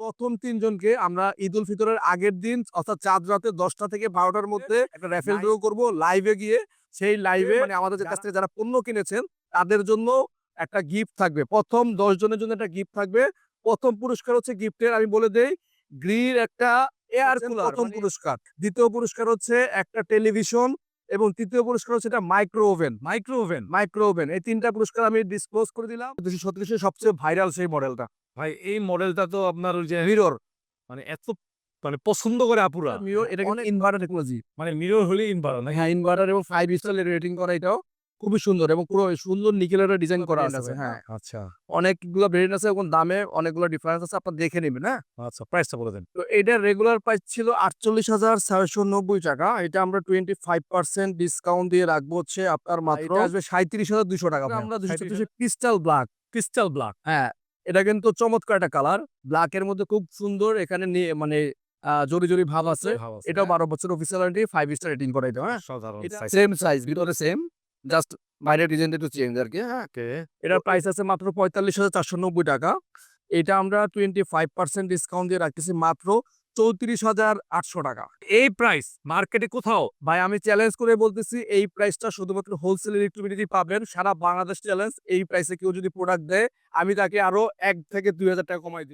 প্রথম ৩ জনকে আমরা ঈদ উল ফিতরের আগের দিন অর্থাৎ চাঁদ রাতে ১০টা থেকে ১২টার মধ্যে একটা র‍্যাফেল ড্র করব লাইভে গিয়ে। সেই লাইভে মানে আমাদের কাছ থেকে যারা পণ্য কিনেছেন তাদের জন্য একটা গিফট থাকবে। প্রথম ১০ জনের জন্য একটা গিফট থাকবে। প্রথম পুরস্কার হচ্ছে গিফটের আমি বলে দেই গ্রির একটা এয়ার কুলার প্রথম পুরস্কার। দ্বিতীয় পুরস্কার হচ্ছে একটা টেলিভিশন এবং তৃতীয় পুরস্কার হচ্ছে এটা মাইক্রো ওভেন। এই ৩টা পুরস্কার আমি ডিসক্লোজ করে দিলাম। ২৩৭ এর সবচেয়ে ভাইরাল সেই মডেলটা। ভাই এই মডেলটা তো আপনার ওই যে মিরর মানে এত মানে পছন্দ করে আপুরা। মিরর এটা কিন্তু ইনভার্টার টেকনোলজি। মানে মিরর হলেই ইনভার্টার নাকি? হ্যাঁ, ইনভার্টার এবং 5 স্টার রেটিং করা এটাও খুবই সুন্দর এবং পুরো সুন্দর নিকেলের ডিজাইন করা আছে। হ্যাঁ, আচ্ছা, অনেকগুলো ভেরিয়েন্ট আছে এবং দামে অনেকগুলো ডিফারেন্স আছে। আপনারা দেখে নিবেন, হ্যাঁ? আচ্ছা প্রাইসটা বলে দেন। তো এটার রেগুলার প্রাইস ছিল ৳৪৮,৬৯০ এটা আমরা 25% ডিসকাউন্ট দিয়ে রাখবো হচ্ছে আপনার মাত্র আসবে ৳৩৭,২০০ আমরা ২৩৬ ক্রিস্টাল ব্ল্যাক। হ্যাঁ, এটা কিন্তু চমৎকার একটা কালার। ব্লাক এর মধ্যে খুব সুন্দর এখানে মানে জরি ভাব আছে। এটাও ১২ বছর অফিসিয়াল ওয়ারেন্টি 5 স্টার রেটিং করা এটা, হ্যাঁ? সাধারণ এটা সাইজ। সেম সাইজ ভিতরে সেম জাস্ট বাইরের ডিজাইনটা একটু চেঞ্জ আরকি, হ্যাঁ? ওকে। এটার প্রাইস আছে মাত্র ৳৪৫,৪৯০ এটা আমরা 25% ডিসকাউন্ট দিয়ে রাখতেছি মাত্র ৳৩৪,৮০০ এই প্রাইস মার্কেটে কোথাও ভাই আমি চ্যালেঞ্জ করে বলতেছি এই প্রাইসটা শুধুমাত্র হোলসেল ইলেকট্রিসিটি পাবেন। সারা বাংলাদেশ চ্যালেঞ্জ। এই প্রাইসে কেউ যদি প্রোডাক্ট দেয় আমি তাকে আরো ৳১,000 থেকে ৳2,000 কমায় দিব।